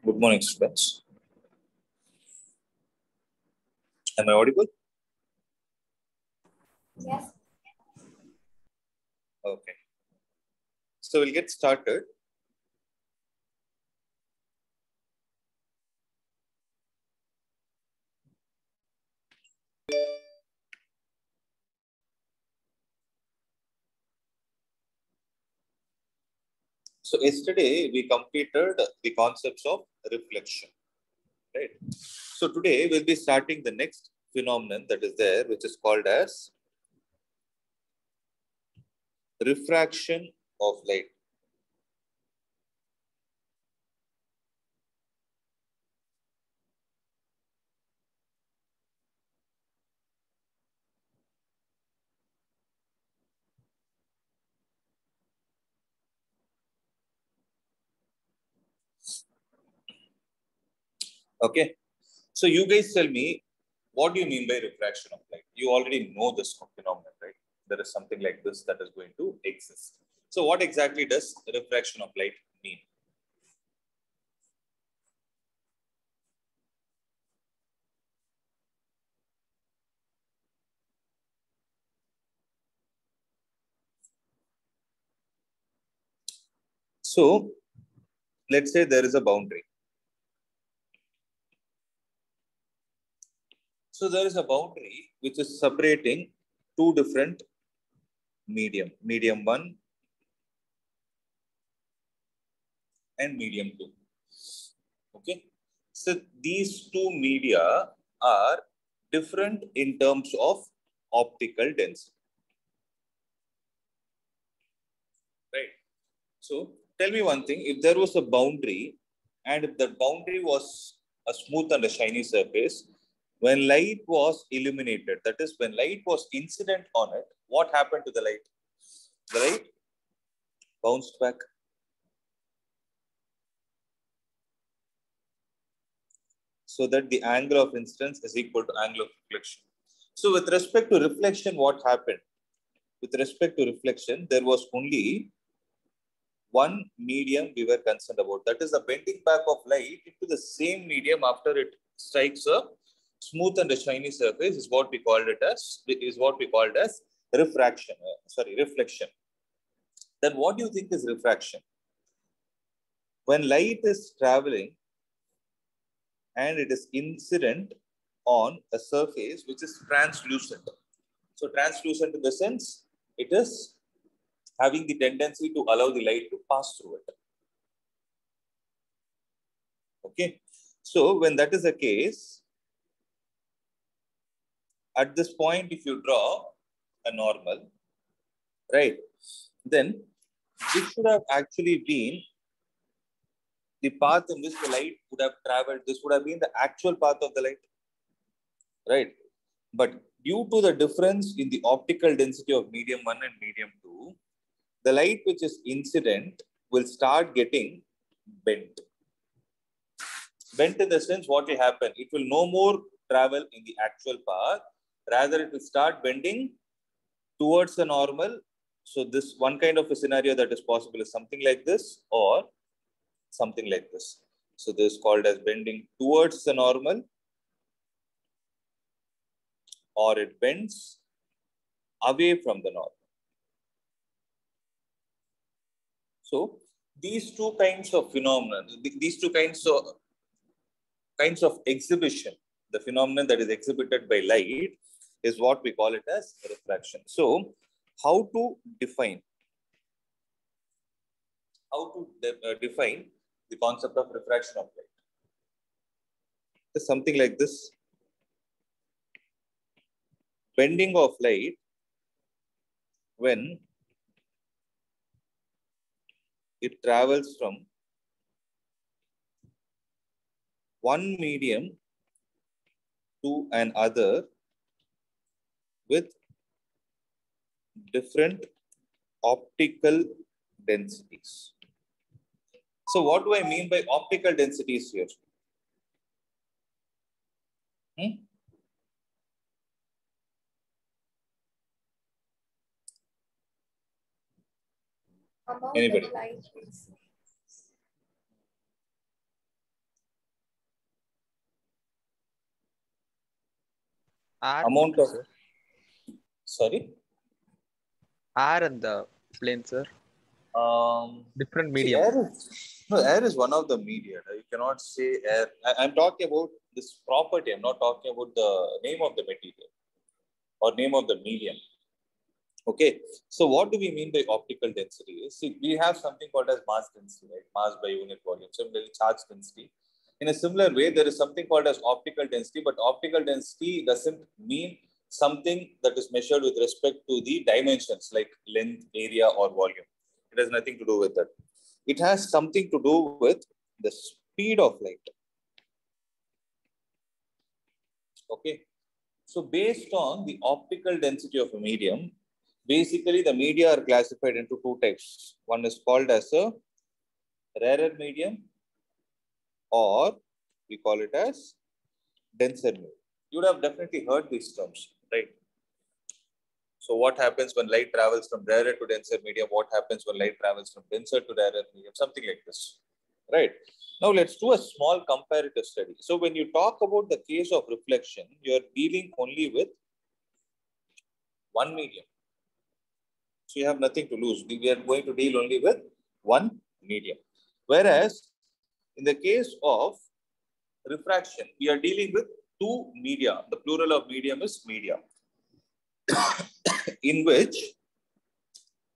Good morning, students. Am I audible? Yes. Okay. So we'll get started. So yesterday we completed the concepts of reflection, right? So today we'll be starting the next phenomenon that is there, which is called as refraction of light. Okay. So you guys tell me, what do you mean by refraction of light? You already know this phenomenon, right? There is something like this that is going to exist. So what exactly does refraction of light mean? So let's say there is a boundary. So there is a boundary which is separating two different medium 1 and medium 2. Okay. So these two media are different in terms of optical density. Right. So tell me one thing, if there was a boundary and if the boundary was a smooth and a shiny surface, when light was illuminated, that is when light was incident on it, what happened to the light? The light bounced back. So that the angle of incidence is equal to angle of reflection. So with respect to reflection, what happened? With respect to reflection, there was only one medium we were concerned about. That is the bending back of light into the same medium after it strikes a smooth and a shiny surface is what we called it as, refraction. Reflection. Then what do you think is refraction? When light is traveling and it is incident on a surface which is translucent. So translucent in the sense it is having the tendency to allow the light to pass through it. Okay. So when that is the case, at this point, if you draw a normal, right, then this should have actually been the path in which the light would have traveled. This would have been the actual path of the light, right? But due to the difference in the optical density of medium 1 and medium 2, the light which is incident will start getting bent. Bent in the sense, what will happen? It will no more travel in the actual path. Rather, it will start bending towards the normal. So this one kind of a scenario that is possible is something like this or something like this. So this is called as bending towards the normal, or it bends away from the normal. So these two kinds of phenomena, these two kinds of exhibition, the phenomenon that is exhibited by light is what we call it as refraction. So how to define the concept of refraction of light? It's something like this. Bending of light when it travels from one medium to another with different optical densities. So what do I mean by optical densities here? Amount Anybody? of light is Air amount filter, of, sir. sorry? Air and the plane, sir. Different See, medium. air is one of the media. You cannot say air. I'm talking about this property. I'm not talking about the name of the material or name of the medium. Okay. So what do we mean by optical density? See, we have something called as mass density, right? Mass by unit volume. Similarly, charge density. In a similar way, there is something called as optical density, but optical density doesn't mean something that is measured with respect to the dimensions like length, area, or volume. It has nothing to do with that. It has something to do with the speed of light. Okay. So based on the optical density of a medium, basically the media are classified into two types. One is called as a rarer medium, or we call it as denser medium. You would have definitely heard these terms, right? So what happens when light travels from rarer to denser medium? What happens when light travels from denser to rarer medium? Something like this, right? Now let's do a small comparative study. So when you talk about the case of reflection, you're dealing only with one medium. So you have nothing to lose. We are going to deal only with one medium. Whereas in the case of refraction, we are dealing with two media. The plural of medium is media, in which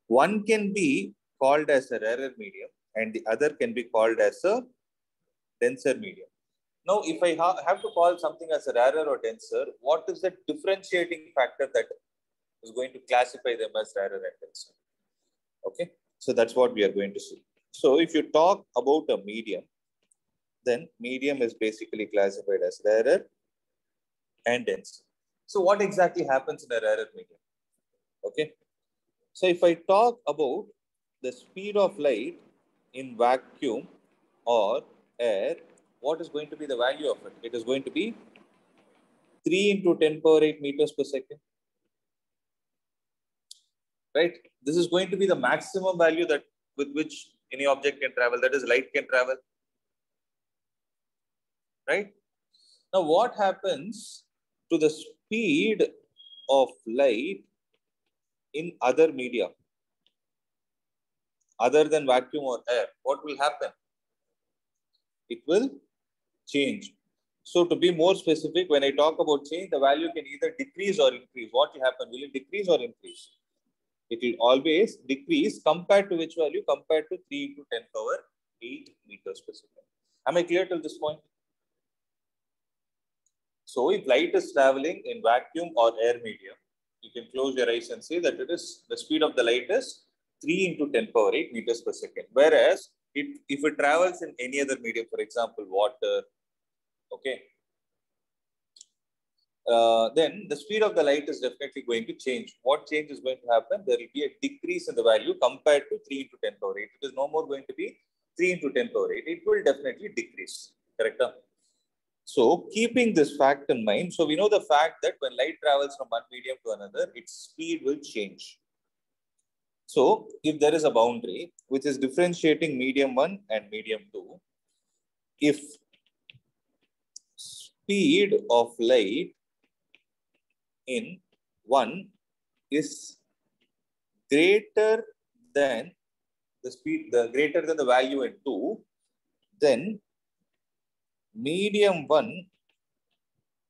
one can be called as a rarer medium and the other can be called as a denser medium. Now, if I have to call something as a rarer or denser, what is the differentiating factor that is going to classify them as rarer and denser? Okay, so that's what we are going to see. So if you talk about a medium, then medium is basically classified as rarer and denser. So what exactly happens in a rarer medium? Okay, so if I talk about the speed of light in vacuum or air, what is going to be the value of it? It is going to be 3 into 10 power 8 meters per second. Right? This is going to be the maximum value that with which any object can travel, that is light can travel. Right? Now, what happens to the speed of light in other media other than vacuum or air? What will happen? It will change. So to be more specific, when I talk about change, the value can either decrease or increase. What will happen? Will it decrease or increase? It will always decrease compared to which value? Compared to 3 into 10 power 8 meters per second. Am I clear till this point? So if light is traveling in vacuum or air medium, you can close your eyes and say that it is the speed of the light is 3 into 10 power 8 meters per second. Whereas if it travels in any other medium, for example, water, okay, then the speed of the light is definitely going to change. What change is going to happen? There will be a decrease in the value compared to 3 into 10 power 8. It is no more going to be 3 into 10 power 8. It will definitely decrease. Correct? So keeping this fact in mind, so we know the fact that when light travels from one medium to another, its speed will change. So if there is a boundary which is differentiating medium 1 and medium 2, if speed of light in 1 is greater than greater than the value in 2, then medium 1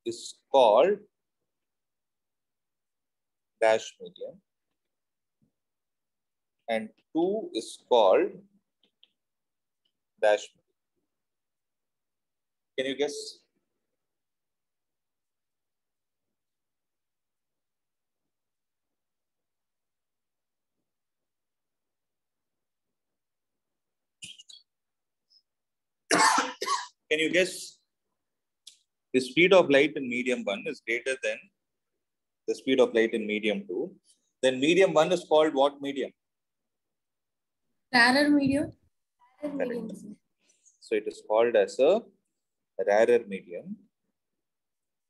is called dash medium and 2 is called dash medium. Can you guess? Can you guess? The speed of light in medium 1 is greater than the speed of light in medium 2. Then medium 1 is called what medium? Rarer medium. So it is called as a rarer medium.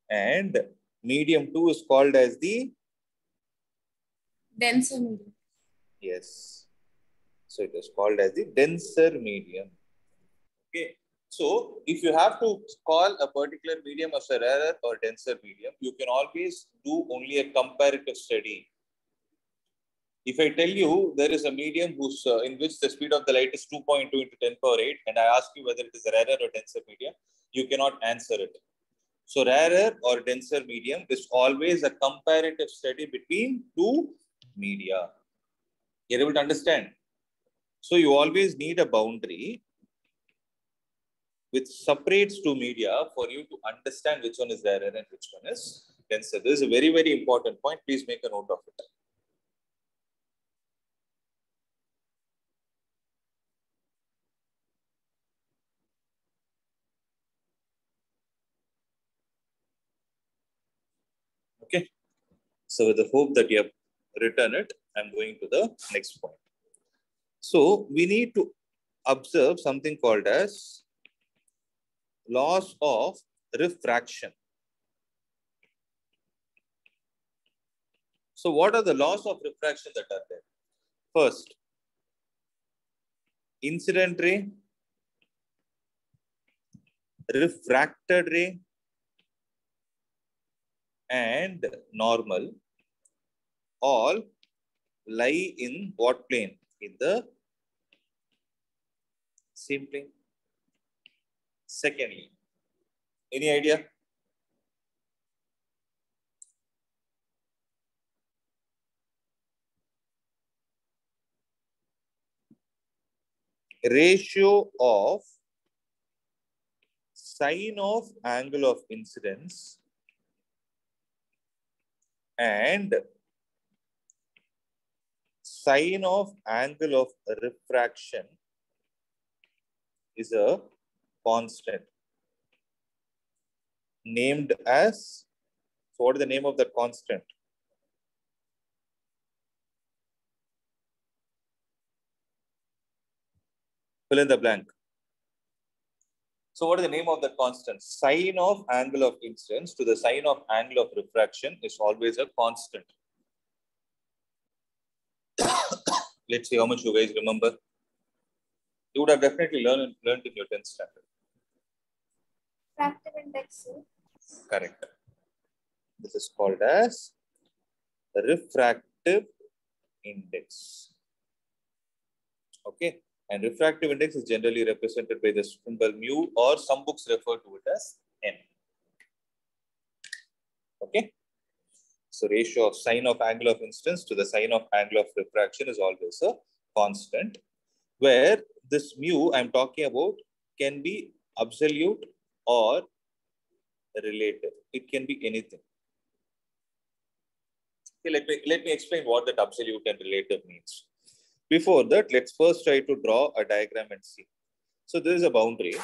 And medium 2 is called as the Denser medium. yes. So it is called as the denser medium. Okay. So if you have to call a particular medium as a rarer or denser medium, you can always do only a comparative study. If I tell you there is a medium in which the speed of the light is 2.2 into 10 power 8, and I ask you whether it is a rarer or denser medium, you cannot answer it. So rarer or denser medium is always a comparative study between two media. You're able to understand? So you always need a boundary which separates two media for you to understand which one is rarer and which one is denser. This is a very, very important point. Please make a note of it. Okay. So with the hope that you have written it, I'm going to the next point. So we need to observe something called as laws of refraction. So what are the laws of refraction that are there? First, incident ray, refracted ray, and normal all lie in what plane? In the same plane. Secondly, any idea? Ratio of sine of angle of incidence and sine of angle of refraction is a constant named as, so what is the name of that constant? Fill in the blank. So what is the name of that constant? Sine of angle of incidence to the sine of angle of refraction is always a constant. Let's see how much you guys remember. You would have definitely learned in your 10th standard. Refractive index. Correct. This is called as refractive index. Okay. And refractive index is generally represented by the symbol mu, or some books refer to it as n. Okay. So ratio of sine of angle of incidence to the sine of angle of refraction is always a constant, where this mu I'm talking about can be absolute or relative. It can be anything. Okay, let me explain what that absolute and relative means. Before that, let's first try to draw a diagram and see. So there is a boundary.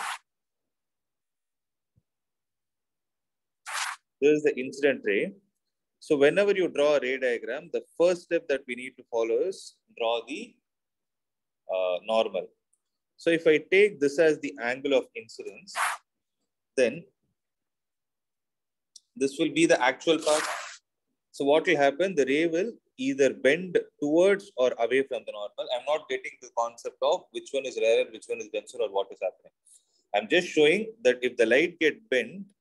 There is the incident ray. So whenever you draw a ray diagram, the first step that we need to follow is draw the normal. So if I take this as the angle of incidence, then this will be the actual part. So what will happen? The ray will either bend towards or away from the normal. I'm not getting the concept of which one is rarer, which one is denser, or what is happening. I'm just showing that if the light gets bent,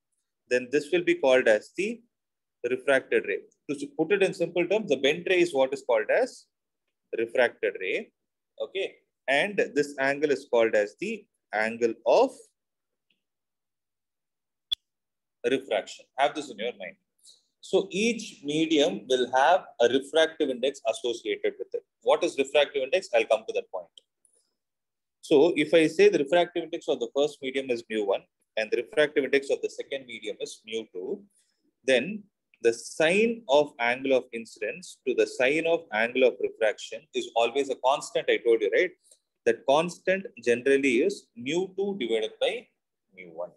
then this will be called as the refracted ray. To put it in simple terms, the bent ray is what is called as refracted ray. Okay. And this angle is called as the angle of refraction. Have this in your mind. So each medium will have a refractive index associated with it. What is refractive index? I'll come to that point. So if I say the refractive index of the first medium is mu1 and the refractive index of the second medium is mu2, then the sine of angle of incidence to the sine of angle of refraction is always a constant. I told you, right? That constant generally is mu2 divided by mu1.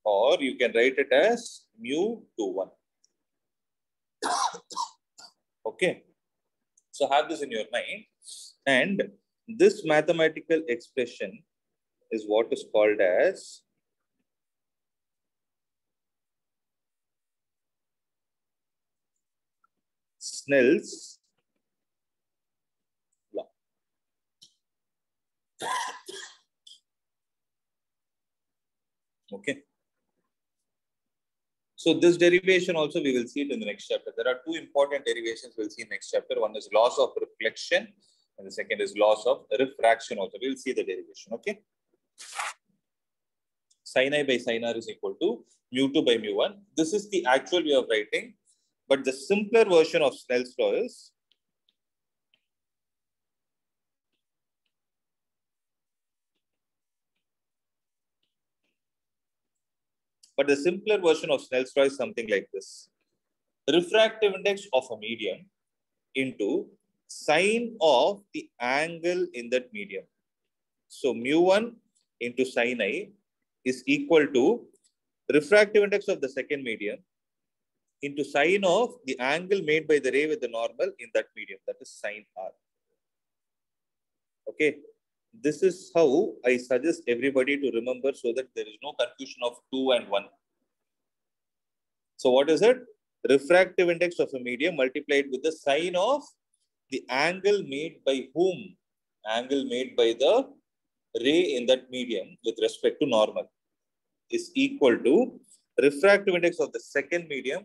Or you can write it as mu21. Okay. So have this in your mind. And this mathematical expression is what is called as Snell's law. Okay. So this derivation also we will see it in the next chapter. There are two important derivations we'll see in next chapter. One is loss of reflection and the second is loss of refraction also. We'll see the derivation. Okay. Sin I by sin r is equal to mu2 by mu1. This is the actual way of writing, but the simpler version of Snell's law is something like this. Refractive index of a medium into sine of the angle in that medium. So mu1 into sin I is equal to refractive index of the second medium into sine of the angle made by the ray with the normal in that medium, that is sine r. Okay, this is how I suggest everybody to remember so that there is no confusion of 2 and 1. So what is it? Refractive index of a medium multiplied with the sine of the angle made by whom? Angle made by the ray in that medium with respect to normal is equal to refractive index of the second medium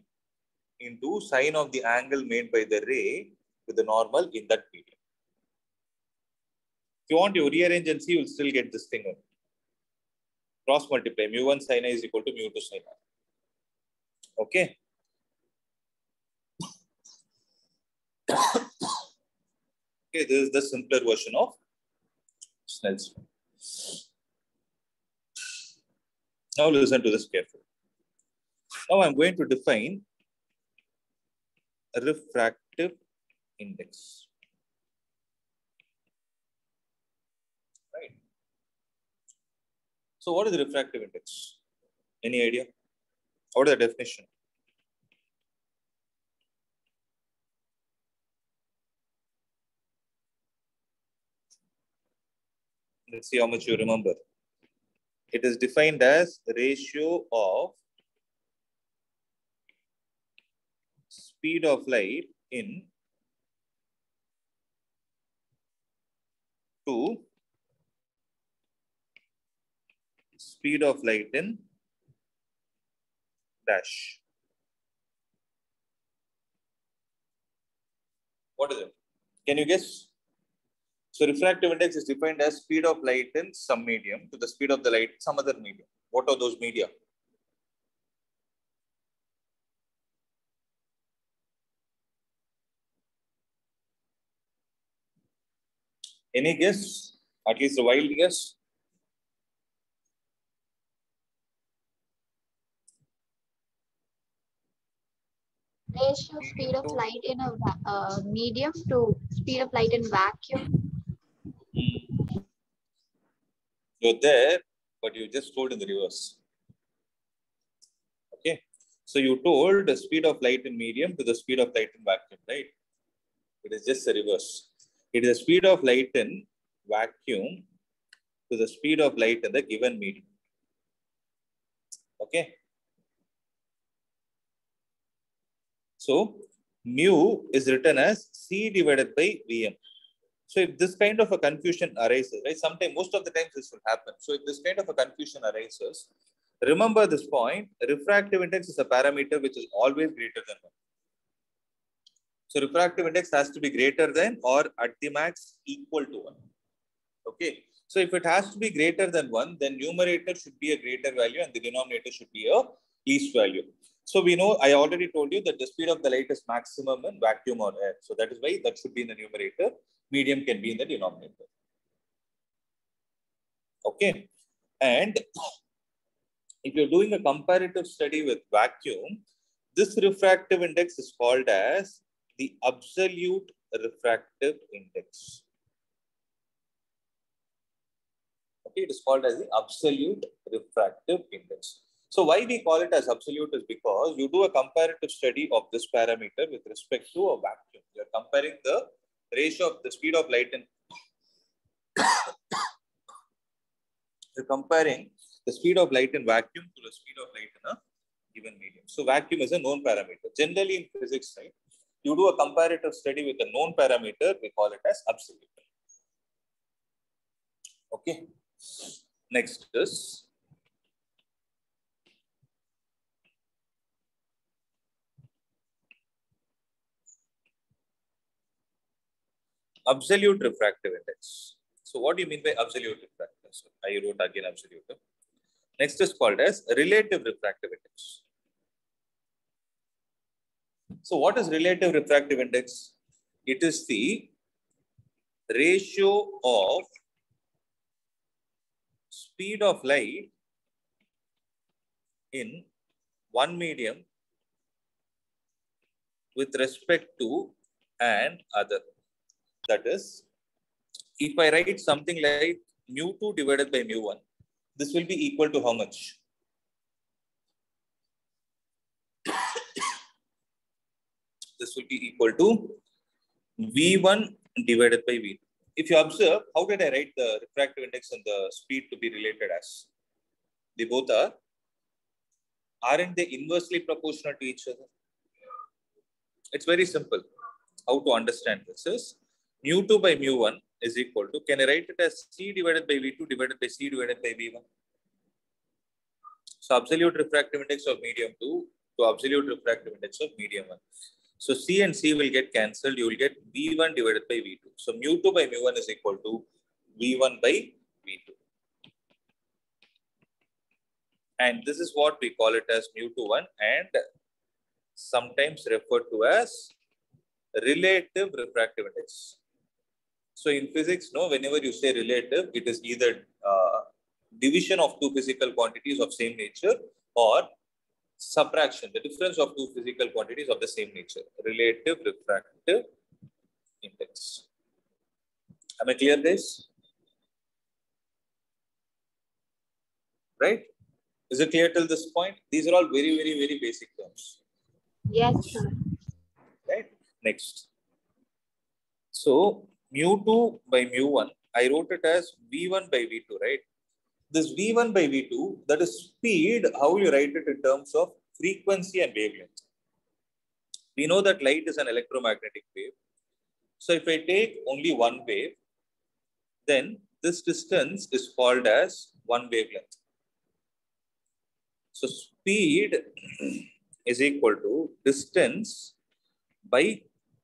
into sine of the angle made by the ray with the normal in that medium. If you want to rearrange and see, you will still get this thing. Cross multiply mu1 sin I is equal to mu2 sin I. Okay. Okay, this is the simpler version of Snell's law. Now listen to this carefully. Now I'm going to define a refractive index. Right. So what is the refractive index? Any idea? What is the definition? Let's see how much you remember. It is defined as ratio of speed of light in to speed of light in dash. What is it? Can you guess? So refractive index is defined as speed of light in some medium to the speed of the light in some other medium. What are those media? Any guess? At least a wild guess? Ratio speed of light in a medium to speed of light in vacuum. You're there, but you just told in the reverse. Okay. So you told the speed of light in medium to the speed of light in vacuum, right? It is just the reverse. It is the speed of light in vacuum to the speed of light in the given medium. Okay. So mu is written as C divided by Vm. So if this kind of a confusion arises, right? Sometimes, most of the times this will happen. So if this kind of a confusion arises, remember this point, refractive index is a parameter which is always greater than 1. So refractive index has to be greater than or at the max equal to 1. Okay. So if it has to be greater than 1, then numerator should be a greater value and the denominator should be a least value. So we know, I already told you that the speed of the light is maximum in vacuum or air. So that is why that should be in the numerator. Medium can be in the denominator. Okay. And if you're doing a comparative study with vacuum, this refractive index is called as the absolute refractive index. Okay, it is called as the absolute refractive index. So why we call it as absolute is because you do a comparative study of this parameter with respect to a vacuum. You're comparing the ratio of the speed of light in you're comparing the speed of light in vacuum to the speed of light in a given medium. So vacuum is a known parameter. Generally in physics, right, you do a comparative study with a known parameter, we call it as absolute. Okay. Next is absolute refractive index. So what do you mean by absolute refractive? So I wrote again absolute. Next is called as relative refractive index. So what is relative refractive index? It is the ratio of speed of light in one medium with respect to an other. That is, if I write something like mu2 divided by mu1, this will be equal to how much? This will be equal to V1 divided by V2. If you observe, how did I write the refractive index and the speed to be related as? They both are. Aren't they inversely proportional to each other? It's very simple. How to understand this is mu2 by mu1 is equal to, can I write it as C divided by V2 divided by C divided by V1? So absolute refractive index of medium 2 to absolute refractive index of medium 1. So C and C will get cancelled. You will get V1 divided by V2. So mu2 by mu1 is equal to V1 by V2. And this is what we call it as mu21 and sometimes referred to as relative refractive index. So in physics, no, whenever you say relative, it is either division of two physical quantities of same nature or subtraction, the difference of two physical quantities of the same nature. Relative refractive index. Am I clear, guys? Right? Is it clear till this point? These are all very, very, very basic terms. Yes, sir. Right? Next. So mu2 by mu1, I wrote it as V1 by V2, right? This V1 by V2, that is speed, how you write it in terms of frequency and wavelength. We know that light is an electromagnetic wave. So if I take only one wave, then this distance is called as one wavelength. So speed is equal to distance by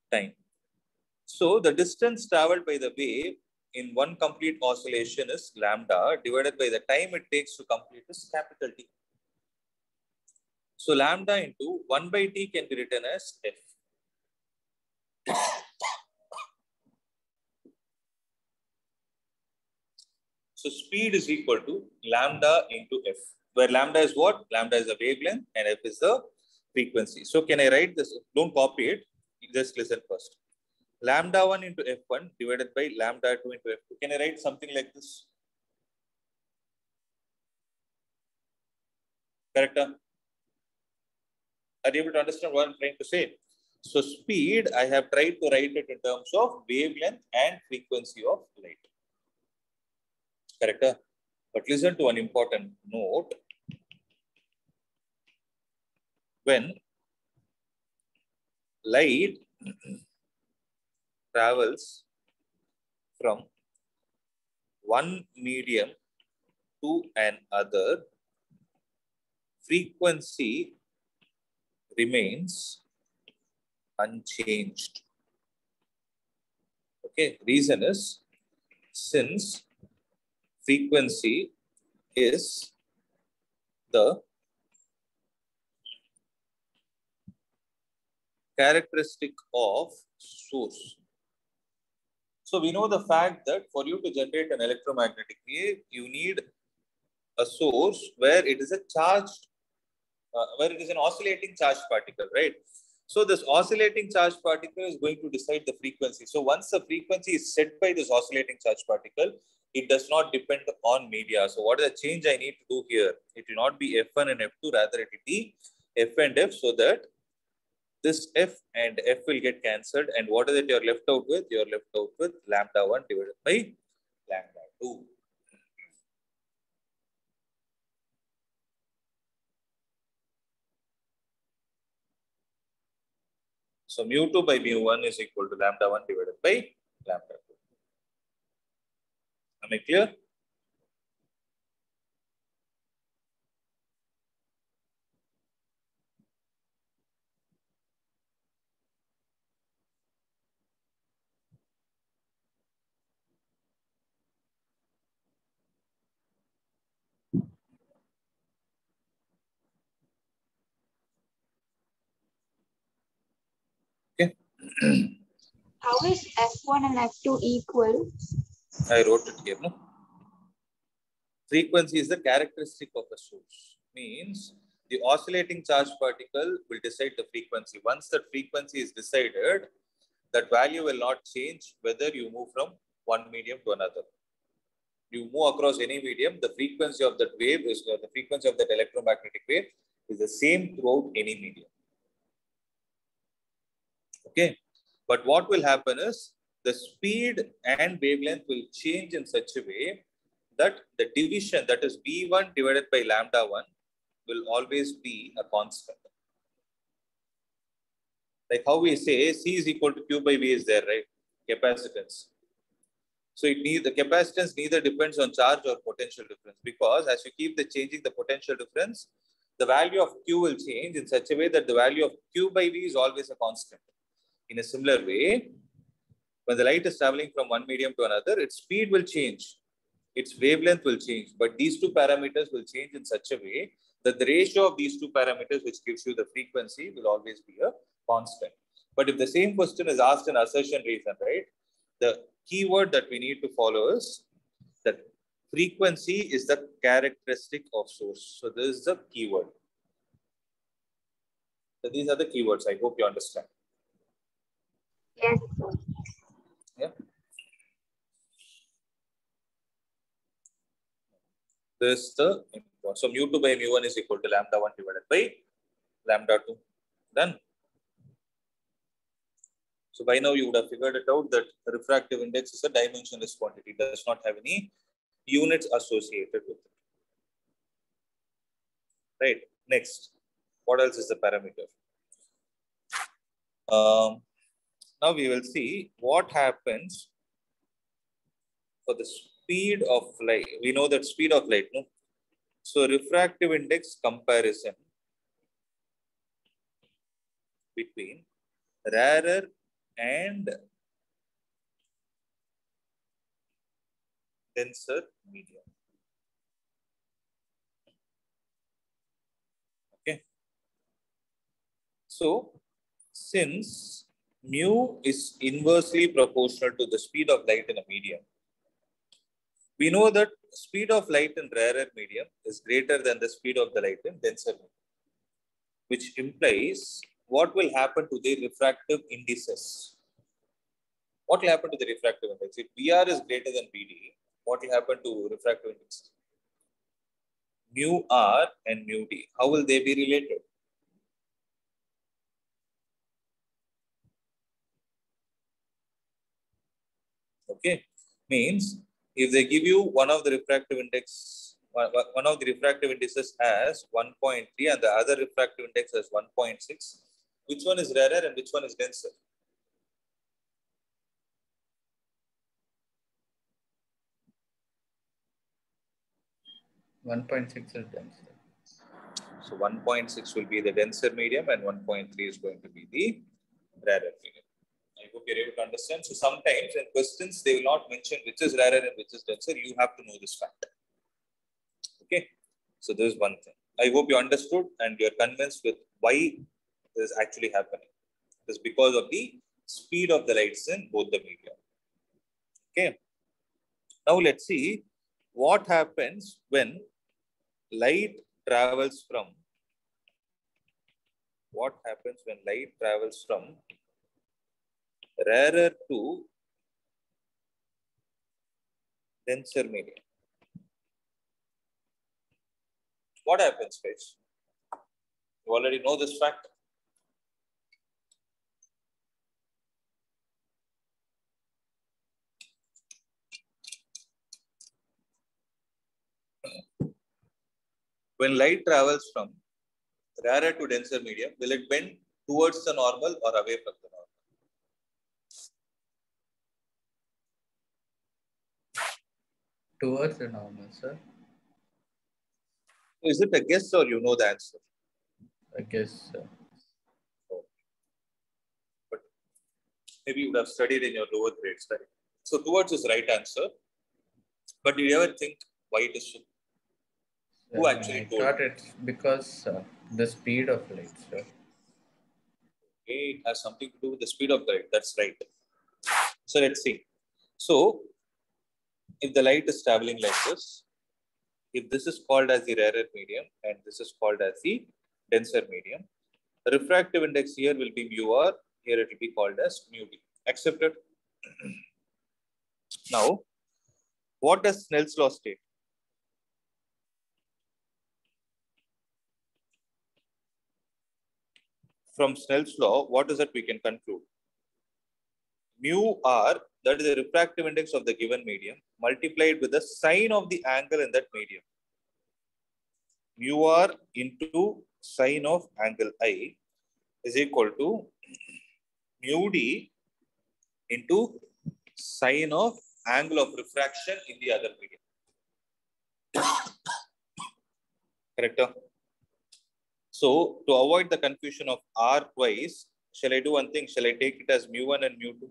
time. So the distance traveled by the wave in one complete oscillation is lambda divided by the time it takes to complete is capital T. So lambda into 1 by T can be written as F. So speed is equal to lambda into F, where lambda is what? Lambda is the wavelength and F is the frequency. So can I write this? Don't copy it. Just listen first. Lambda 1 into F1 divided by lambda 2 into F2. Can I write something like this? Correct? Are you able to understand what I'm trying to say? So speed, I have tried to write it in terms of wavelength and frequency of light. Correct? But listen to an important note. When light travels from one medium to another, frequency remains unchanged. Okay, reason is since frequency is the characteristic of source. So we know the fact that for you to generate an electromagnetic wave, you need a source where it is a charged, where it is an oscillating charged particle, right? So this oscillating charged particle is going to decide the frequency. So once the frequency is set by this oscillating charged particle, it does not depend on media. So what is the change I need to do here? It will not be F1 and F2, rather it will be F and F, so that this F and F will get cancelled. And what is it you're left out with? You're left out with lambda 1 divided by lambda 2. So mu2 by mu1 is equal to lambda 1 divided by lambda 2. Am I clear? How is F1 and F2 equal? I wrote it here. No? Frequency is the characteristic of a source. Means the oscillating charged particle will decide the frequency. Once that frequency is decided, that value will not change whether you move from one medium to another. You move across any medium, the frequency of that wave is the frequency of that electromagnetic wave is the same throughout any medium. Okay, but what will happen is the speed and wavelength will change in such a way that the division, that is V1 divided by lambda 1, will always be a constant. Like how we say C is equal to Q by V is there, right? Capacitance. So the capacitance neither depends on charge or potential difference, because as you keep changing the potential difference, the value of Q will change in such a way that the value of Q by V is always a constant. In a similar way, when the light is traveling from one medium to another, its speed will change, its wavelength will change, but these two parameters will change in such a way that the ratio of these two parameters, which gives you the frequency, will always be a constant. But if the same question is asked in assertion reason, right, the keyword that we need to follow is that frequency is the characteristic of source. So this is the keyword. So these are the keywords. I hope you understand. Yes. Yeah. This is the important. So mu2 by mu1 is equal to lambda 1 divided by lambda 2. Done. So by now you would have figured it out that refractive index is a dimensionless quantity, does not have any units associated with it. Right. Next, what else is the parameter? Now we will see what happens for the speed of light. We know that speed of light, no? So refractive index comparison between rarer and denser medium. Okay. So since mu is inversely proportional to the speed of light in a medium, we know that speed of light in rarer medium is greater than the speed of the light in denser medium, which implies what will happen to the refractive indices. What will happen to the refractive index? If VR is greater than BD, what will happen to refractive index? Mu R and mu D. How will they be related? Okay, means if they give you one of the refractive indices as 1.3 and the other refractive index as 1.6, which one is rarer and which one is denser? .6 is denser. So 1.6 will be the denser medium and 1.3 is going to be the rarer medium. I hope you're able to understand. So sometimes in questions, they will not mention which is rarer and which is denser. You have to know this fact. Okay. So this is one thing. I hope you understood and you're convinced with why this is actually happening. It is because of the speed of the lights in both the medium. Okay. Now let's see what happens when light travels from rarer to denser medium. What happens, guys? You already know this fact. When light travels from rarer to denser medium, will it bend towards the normal or away from the normal? Towards the normal, sir. Is it a guess or you know the answer? I guess so. But maybe you would have studied in your lower grades, right? So towards is right answer. But do you ever think why it is so? Who actually I told thought you? it's because the speed of light, sir. it has something to do with the speed of the light. That's right. So let's see. So if the light is traveling like this, if this is called as the rarer medium and this is called as the denser medium, the refractive index here will be mu r, here it will be called as mu d. Accepted? Now, what does Snell's law state? From Snell's law, what is that we can conclude? Mu r, that is the refractive index of the given medium, multiplied with the sine of the angle in that medium. Mu r into sine of angle I is equal to mu d into sine of angle of refraction in the other medium. Correct? So, to avoid the confusion of r twice, shall I do one thing? Shall I take it as mu1 and mu2?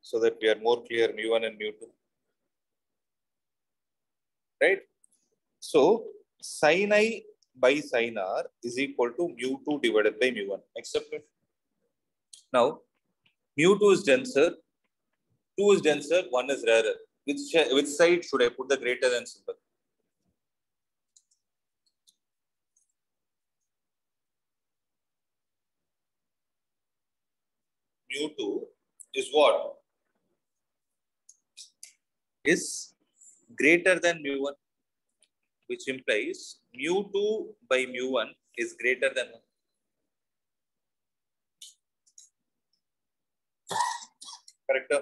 So that we are more clear, mu1 and mu2. Right? So, sin I by sin r is equal to mu2 divided by mu1. Accepted? Now, mu2 is denser, 2 is denser, 1 is rarer. Which side should I put the greater than symbol? Mu2 is what? Is greater than mu1, which implies mu2 by mu1 is greater than 1. Correct?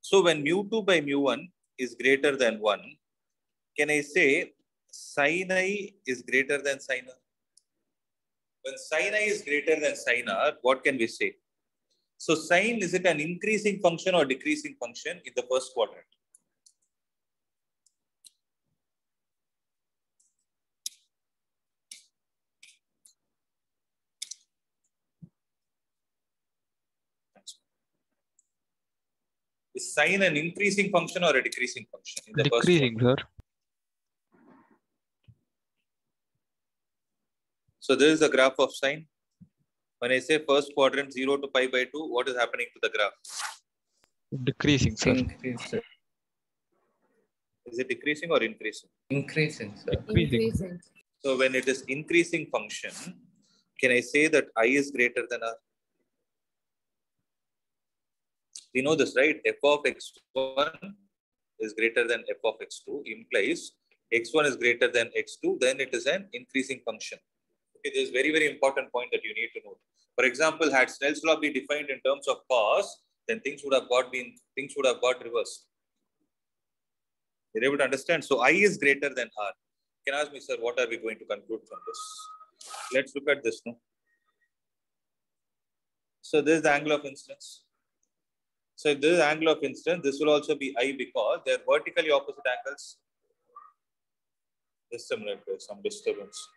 So when mu2 by mu1 is greater than 1, can I say sin I is greater than sin r? When sin I is greater than sin r, what can we say? So sin, is it an increasing function or decreasing function in the first quadrant? Is sin an increasing function or a decreasing function in the Decreasing, first quadrant? sir. So this is the graph of sin. When I say first quadrant 0 to pi by 2, what is happening to the graph? Decreasing, sir. Increase, sir. Is it decreasing or increasing? Increasing, sir. Decreasing. So when it is increasing function, can I say that I is greater than r? We know this, right? F of x1 is greater than f of x2 implies x1 is greater than x2, then it is an increasing function. Okay, this is very, very important point that you need to know. For example, had Snell's law be defined in terms of cos, then things would have got reversed. You're able to understand? So I is greater than r. You can ask me, sir, what are we going to conclude from this? Let's look at this now. So this is the angle of incidence. So if this is angle of incidence, this will also be I because they are vertically opposite angles. Just a minute, there's some disturbance.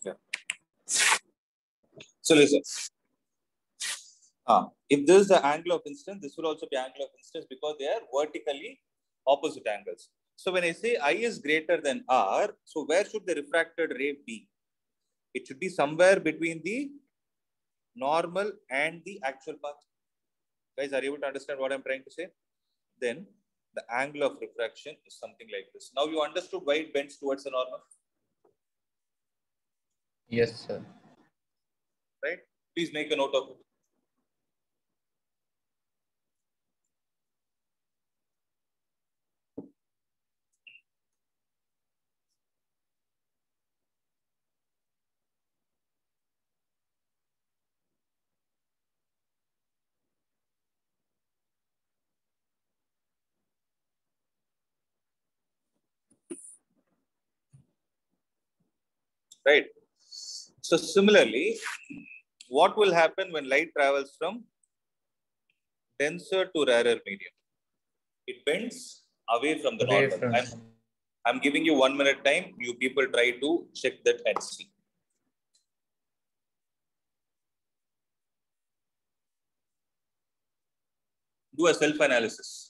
Yeah. So listen. If this is the angle of incidence, this will also be angle of incidence because they are vertically opposite angles. So when I say I is greater than r, so where should the refracted ray be? It should be somewhere between the normal and the actual path. Guys, are you able to understand what I'm trying to say? Then the angle of refraction is something like this. Now you understood why it bends towards the normal, Yes, sir. right? Please make a note of it. Right. So similarly, what will happen when light travels from denser to rarer medium? It bends away from the Away normal. from. I'm giving you 1 minute time. You people try to check that and see. Do a self-analysis.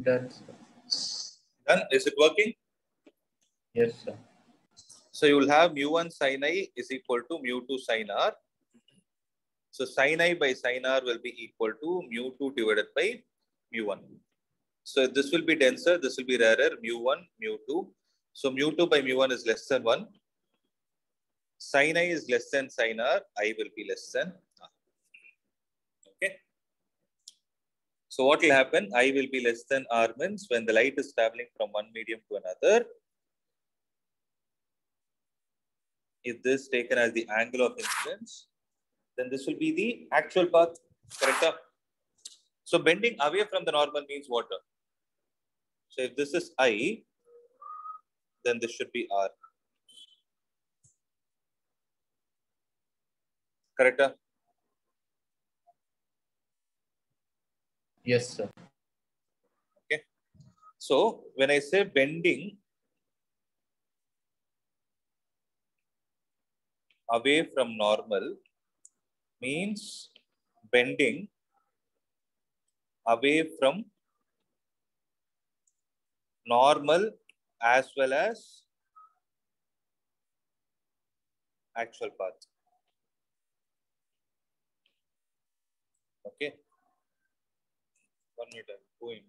Done, sir. Done? Is it working? Yes, sir. So you will have mu1 sin I is equal to mu2 sin r. So sin I by sin r will be equal to mu2 divided by mu1. So this will be denser, this will be rarer, mu1, mu2. So mu2 by mu1 is less than 1. Sin I is less than sin r, I will be less than r. Okay. So what will happen? I will be less than r means when the light is traveling from one medium to another, if this is taken as the angle of incidence, then this will be the actual path. Correct? So bending away from the normal means what? So if this is I, then this should be R. Correct? Yes, sir. Okay. So when I say bending away from normal means bending away from normal as well as actual path. Okay. 1 minute, I'm going.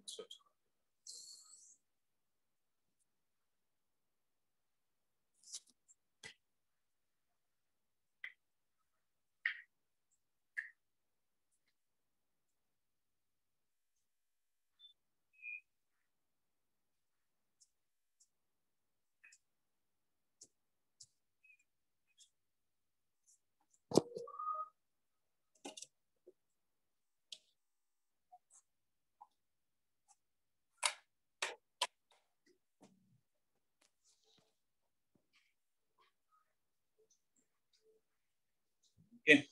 Okay.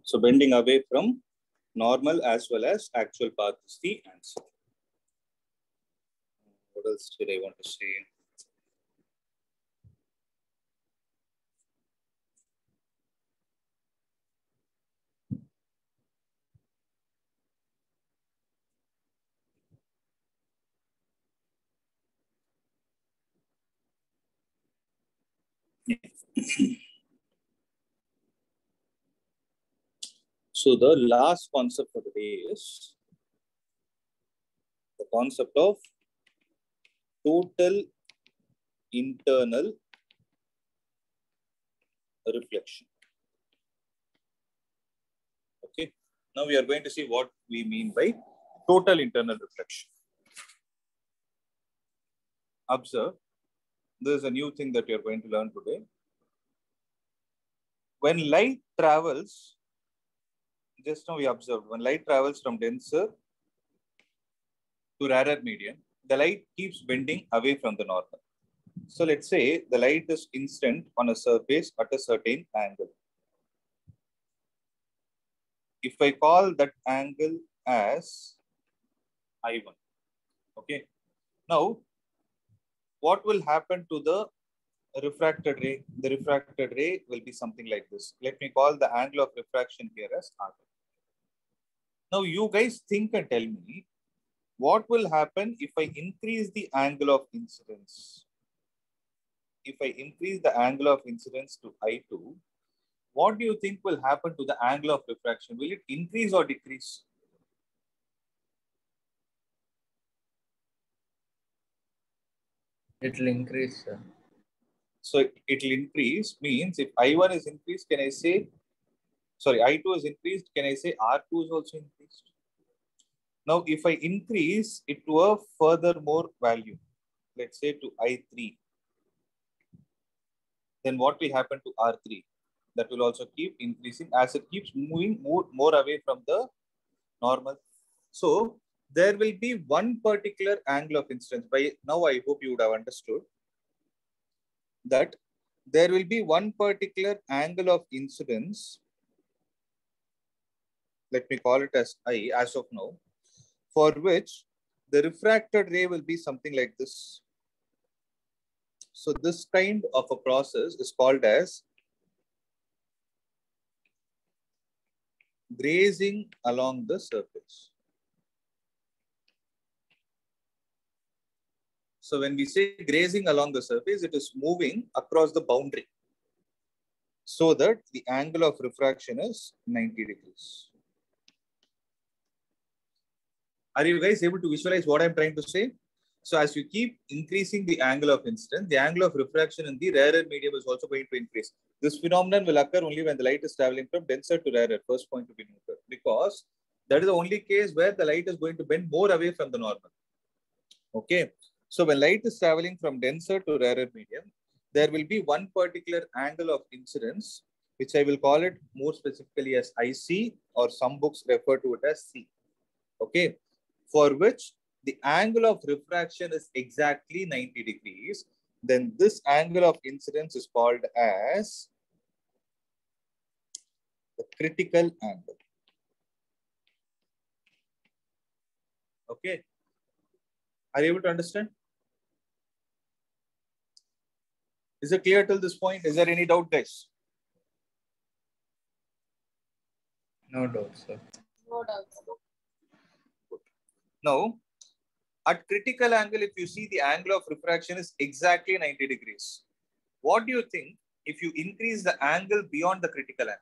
So bending away from normal as well as actual path is the answer. What else did I want to say? So the last concept for the day is the concept of total internal reflection. Okay. Now we are going to see what we mean by total internal reflection. Observe, there is a new thing that you are going to learn today. When light travels, just now we observed, when light travels from denser to rarer medium, the light keeps bending away from the normal. So let's say the light is instant on a surface at a certain angle. If I call that angle as I1, okay. Now, what will happen to the refracted ray? The refracted ray will be something like this. Let me call the angle of refraction here as R. Now you guys think and tell me what will happen if I increase the angle of incidence. If I increase the angle of incidence to I2, what do you think will happen to the angle of refraction? Will it increase or decrease? It will increase, sir. So it will increase means if I1 is increased, can I say, sorry, I2 is increased, can I say R2 is also increased? Now, if I increase it to a further more value, let's say to I3, then what will happen to R3? That will also keep increasing as it keeps moving more away from the normal. So there will be one particular angle of incidence. By now, I hope you would have understood that there will be one particular angle of incidence. Let me call it as I as of now, for which the refracted ray will be something like this. So this kind of a process is called as grazing along the surface. So when we say grazing along the surface, it is moving across the boundary so that the angle of refraction is 90 degrees. Are you guys able to visualize what I'm trying to say? So as you keep increasing the angle of incidence, the angle of refraction in the rarer medium is also going to increase. This phenomenon will occur only when the light is traveling from denser to rarer, first point to be noted, because that is the only case where the light is going to bend more away from the normal. Okay. So when light is traveling from denser to rarer medium, there will be one particular angle of incidence, which I will call it more specifically as IC, or some books refer to it as C. Okay. For which the angle of refraction is exactly 90 degrees, then this angle of incidence is called as the critical angle. Okay. Are you able to understand? Is it clear till this point? Is there any doubt, guys? No doubt, sir. No doubt. Now, at critical angle, if you see the angle of refraction is exactly 90 degrees. What do you think if you increase the angle beyond the critical angle?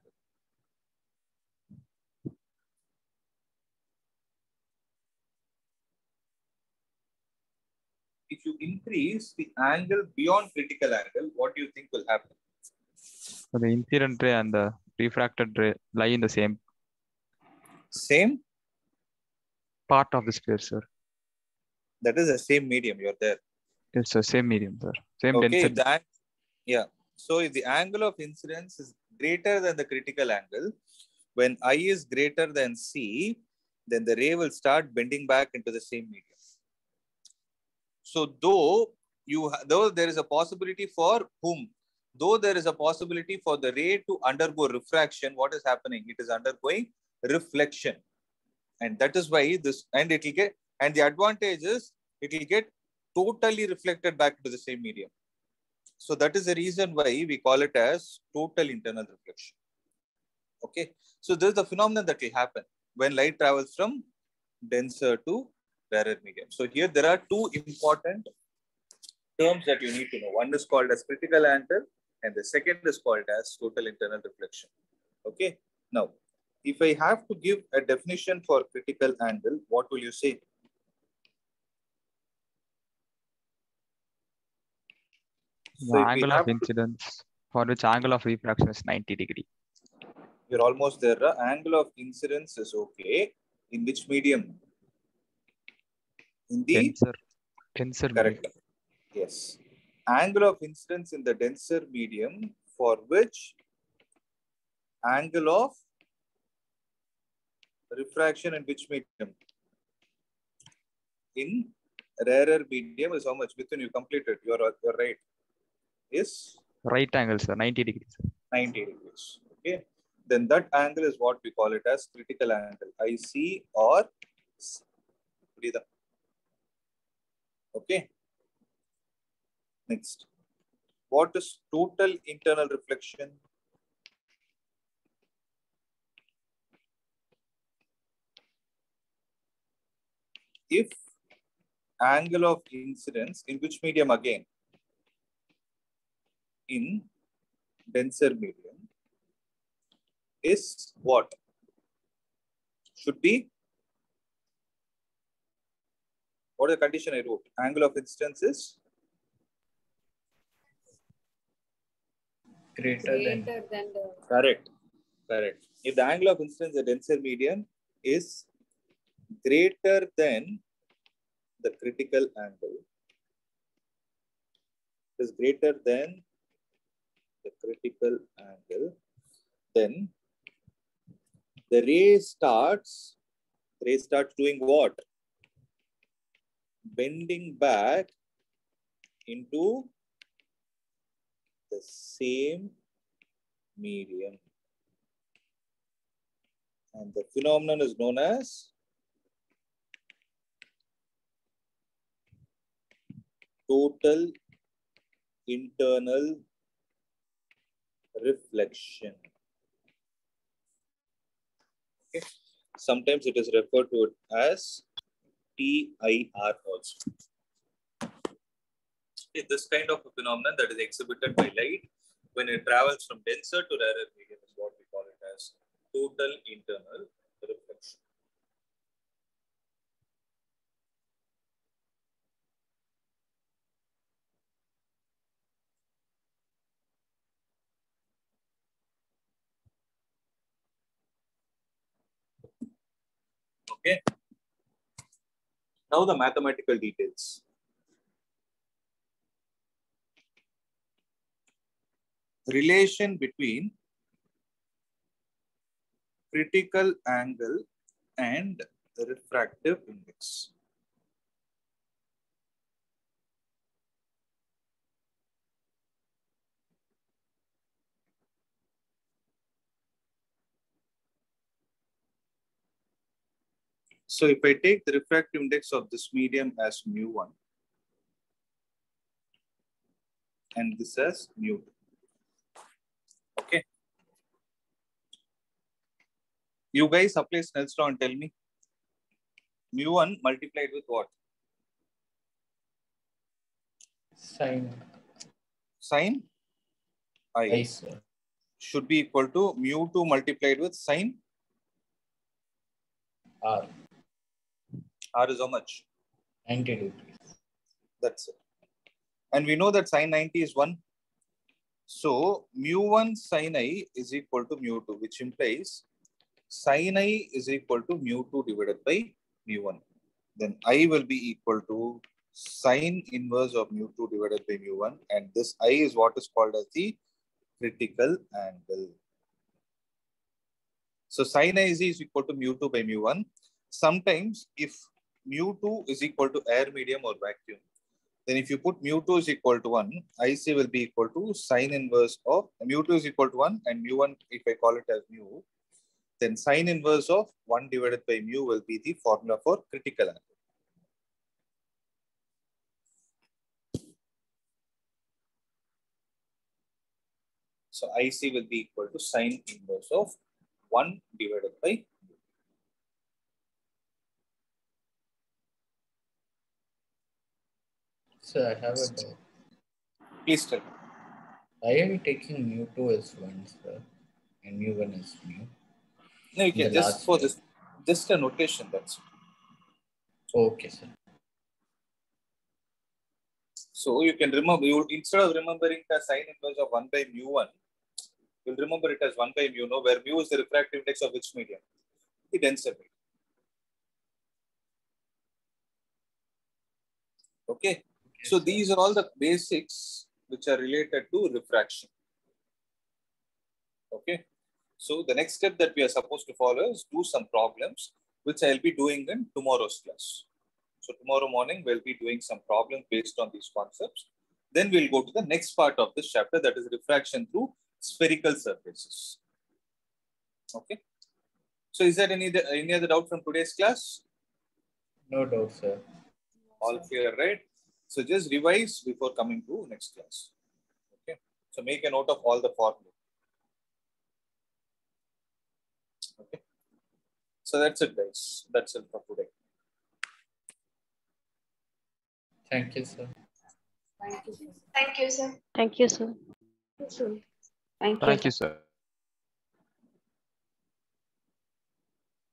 If you increase the angle beyond critical angle, what do you think will happen? So the incident ray and the refracted ray lie in the same Same? part of the sphere, sir. That is the same medium. You're there. It's the same medium, sir. Same Okay. density. If the yeah. So if the angle of incidence is greater than the critical angle, when I is greater than C, then the ray will start bending back into the same medium. So though there is a possibility for whom? Though there is a possibility for the ray to undergo refraction, what is happening? It is undergoing reflection. And that is why this, and it will get, and the advantage is it will get totally reflected back to the same medium. So that is the reason why we call it as total internal reflection. Okay. So this is the phenomenon that will happen when light travels from denser to rarer medium. So here there are two important terms that you need to know. One is called as critical angle, and the second is called as total internal reflection. Okay. Now, if I have to give a definition for critical angle, what will you say? The angle of incidence for which angle of refraction is 90 degree. You're almost there. Angle of incidence is okay. In which medium? In the denser correct. medium. Yes. Angle of incidence in the denser medium, for which angle of refraction in which medium? In rarer medium is how much? Within you completed. You're right. Is right angle, sir. 90 degrees. 90 degrees. Okay. Then that angle is what we call it as critical angle. IC or C. Okay. Next. What is total internal reflection? if angle of incidence in which medium again? In denser medium is what? Should be, what is the condition I wrote? Angle of incidence is Greater than. the correct. Correct. If the angle of incidence in denser medium is greater than the critical angle, is greater than the critical angle, then the ray starts doing what? Bending back into the same medium. And the phenomenon is known as total internal reflection. Okay. Sometimes it is referred to as TIR also. Okay. This kind of a phenomenon that is exhibited by light when it travels from denser to rarer medium is what we call it as total internal reflection. Okay. Now the mathematical details. Relation between critical angle and the refractive index. So if I take the refractive index of this medium as mu1 and this as mu2. Okay. You guys apply Snell's law and tell me mu1 multiplied with what? Sine Sine I I, sir. should be equal to mu2 multiplied with sine R. R is how much? 90 degrees. That's it. And we know that sine 90 is 1. So mu1 sine I is equal to mu2, which implies sine I is equal to mu2 divided by mu1. Then I will be equal to sine inverse of mu2 divided by mu1. And this I is what is called as the critical angle. So sine I is equal to mu2 by mu1. Sometimes if mu2 is equal to air medium or vacuum, then if you put mu2 is equal to 1, IC will be equal to sine inverse of mu2 is equal to 1 and mu1, if I call it as mu, then sine inverse of 1 divided by mu will be the formula for critical angle. So IC will be equal to sine inverse of 1 divided by mu. Sir, I have a doubt. Please tell me. Why are we taking mu2 as 1, sir, and mu1 as mu? No, you In can the just last for step. this, just a notation, that's it. Okay, sir. So you can remember, you instead of remembering the sine inverse of 1 by mu1, you'll remember it as 1 by mu, no, where mu is the refractive index of which medium? The denser medium. Okay. So these are all the basics which are related to refraction. Okay. So the next step that we are supposed to follow is do some problems, which I'll be doing in tomorrow's class. So tomorrow morning, we'll be doing some problems based on these concepts. Then we'll go to the next part of this chapter, that is refraction through spherical surfaces. Okay. So is there any other doubt from today's class? No doubt, sir. All clear, right? So just revise before coming to next class. Okay. So make a note of all the formula. Okay. So that's it, guys. That's it for today. Thank you, sir. Thank you, sir. Thank you, sir. Thank you. Thank you, sir.